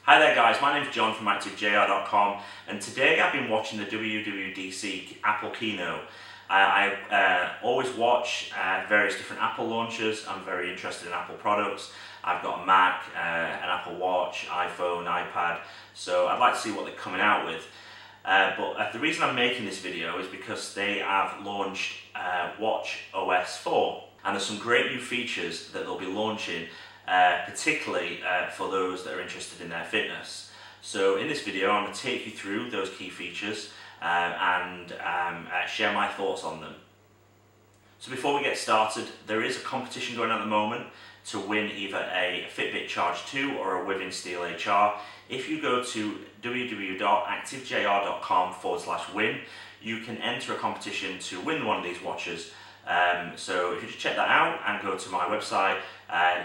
Hi there guys, my name's John from ActiveJR.com, and today I've been watching the WWDC Apple keynote. I always watch various different Apple launches. I'm very interested in Apple products. I've got a Mac, an Apple Watch, iPhone, iPad, so I'd like to see what they're coming out with. But the reason I'm making this video is because they have launched WatchOS 4, and there's some great new features that they'll be launching, particularly for those that are interested in their fitness. So in this video I'm going to take you through those key features and share my thoughts on them. So before we get started, there is a competition going on at the moment to win either a Fitbit Charge 2 or a Within Steel HR. If you go to www.activejr.com/win, you can enter a competition to win one of these watches. So if you just check that out and go to my website,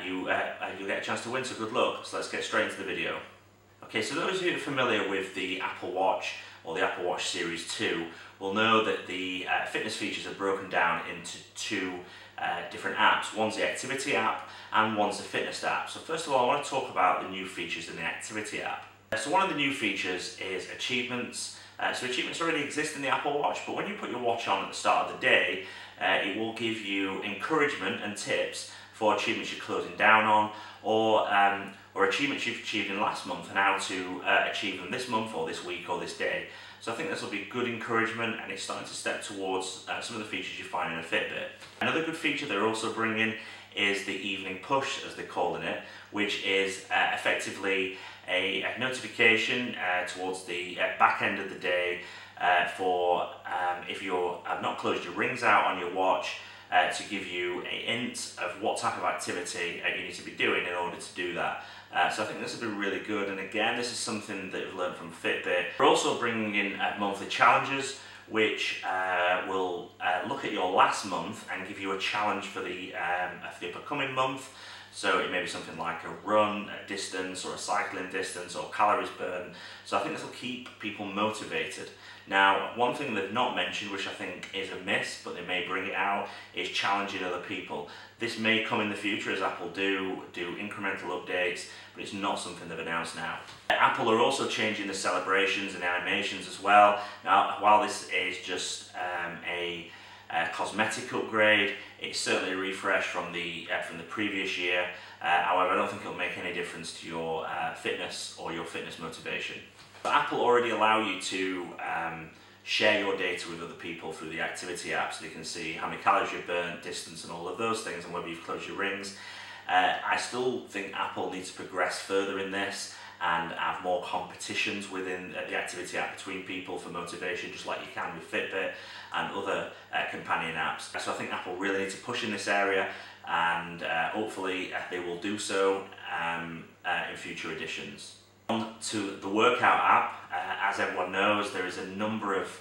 you'll get a chance to win, so good luck. So let's get straight into the video. Okay, so those of you who are familiar with the Apple Watch or the Apple Watch Series 2 will know that the fitness features are broken down into two different apps. One's the Activity app and one's the Fitness app. So first of all, I want to talk about the new features in the Activity app. So one of the new features is achievements. So achievements already exist in the Apple Watch, but when you put your watch on at the start of the day, it will give you encouragement and tips for achievements you're closing down on, or achievements you've achieved in last month and how to achieve them this month or this week or this day. So I think this will be good encouragement, and it's starting to step towards some of the features you find in a Fitbit. Another good feature they're also bringing is the evening push, as they're calling it, which is effectively a notification towards the back end of the day for if you have not closed your rings out on your watch, to give you a hint of what type of activity you need to be doing in order to do that. So I think this will be really good, and again, this is something that we've learned from Fitbit. We're also bringing in monthly challenges, which will look at your last month and give you a challenge for the upcoming month. So it may be something like a run distance or a cycling distance or calories burned. So I think this will keep people motivated. Now, one thing they've not mentioned, which I think is a miss, but they may bring it out, is challenging other people. This may come in the future, as Apple do incremental updates, but it's not something they've announced now. Apple are also changing the celebrations and animations as well. Now, while this is just a cosmetic upgrade, it's certainly a refresh from the previous year. However, I don't think it'll make any difference to your fitness or your fitness motivation. But Apple already allow you to share your data with other people through the Activity app, so they can see how many calories you've burnt, distance, and all of those things, and whether you've closed your rings. I still think Apple needs to progress further in this and have more competitions within the Activity app between people for motivation, just like you can with Fitbit and other companion apps. So I think Apple really needs to push in this area, and hopefully they will do so in future editions. On to the Workout app. As everyone knows, there is a number of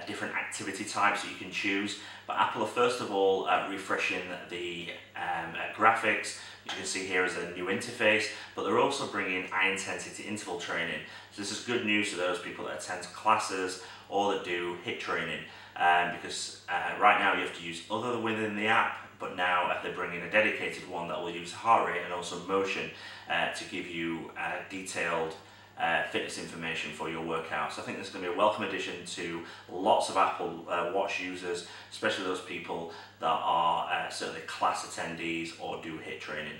different activity types that you can choose, but Apple are first of all refreshing the graphics. You can see here is a new interface, but they're also bringing high intensity interval training. So this is good news to those people that attend classes or that do HIIT training, because right now you have to use other within the app, but now they're bringing a dedicated one that will use heart rate and also motion to give you detailed fitness information for your workout. So I think this is going to be a welcome addition to lots of Apple Watch users, especially those people that are certainly class attendees or do HIIT training.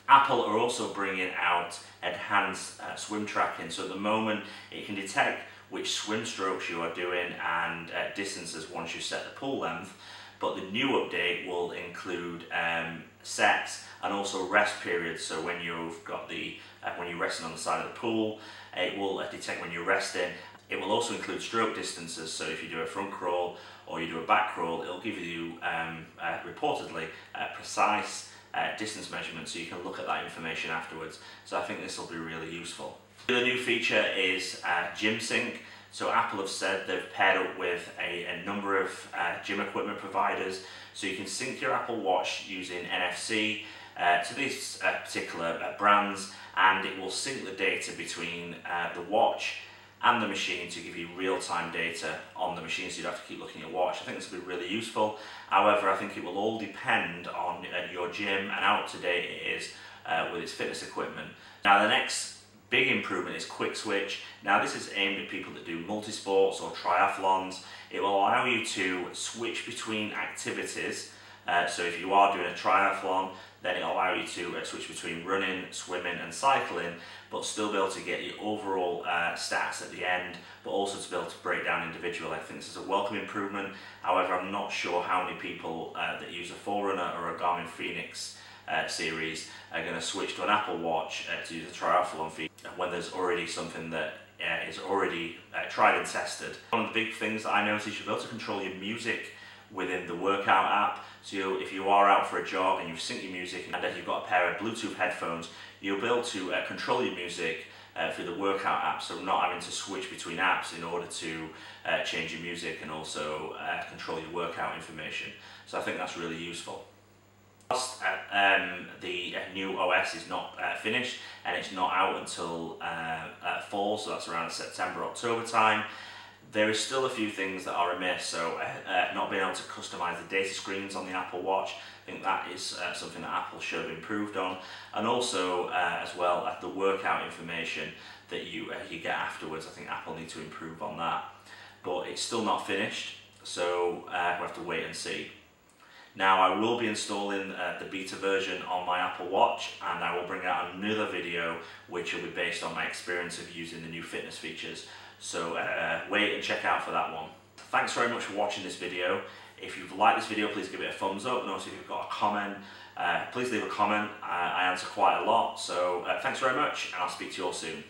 Apple are also bringing out enhanced swim tracking. So at the moment it can detect which swim strokes you are doing and distances once you set the pool length. But the new update will include sets and also rest periods. So when you've got when you're resting on the side of the pool, it will detect when you're resting. It will also include stroke distances. So if you do a front crawl or you do a back crawl, it'll give you reportedly precise distance measurements, so you can look at that information afterwards. So I think this will be really useful. The new feature is Gym Sync. So Apple have said they've paired up with a number of gym equipment providers, so you can sync your Apple Watch using NFC to these particular brands, and it will sync the data between the watch and the machine to give you real-time data on the machine, so you don't have to keep looking at your watch. I think this will be really useful. However, I think it will all depend on your gym and how up to date it is with its fitness equipment. Now, the next big improvement is quick switch. Now this is aimed at people that do multi-sports or triathlons. It will allow you to switch between activities. So if you are doing a triathlon, then it'll allow you to switch between running, swimming and cycling, but still be able to get your overall stats at the end, but also to be able to break down individual. I think this is a welcome improvement. However, I'm not sure how many people that use a Forerunner or a Garmin Fenix series are going to switch to an Apple Watch to use the triathlon feature when there's already something that is already tried and tested. One of the big things that I noticed, you'll be able to control your music within the workout app. So if you are out for a jog and you've synced your music and then you've got a pair of Bluetooth headphones, you'll be able to control your music through the workout app, so not having to switch between apps in order to change your music and also control your workout information. So I think that's really useful. The new OS is not finished and it's not out until fall, so that's around September, October time. There is still a few things that are amiss, so not being able to customize the data screens on the Apple Watch. I think that is something that Apple should have improved on, and also as well the workout information that you get afterwards. I think Apple need to improve on that, but it's still not finished, so we'll have to wait and see. Now I will be installing the beta version on my Apple Watch, and I will bring out another video which will be based on my experience of using the new fitness features. So wait and check out for that one. Thanks very much for watching this video. If you've liked this video, please give it a thumbs up, and also if you've got a comment, please leave a comment. I answer quite a lot, so thanks very much, and I'll speak to you all soon.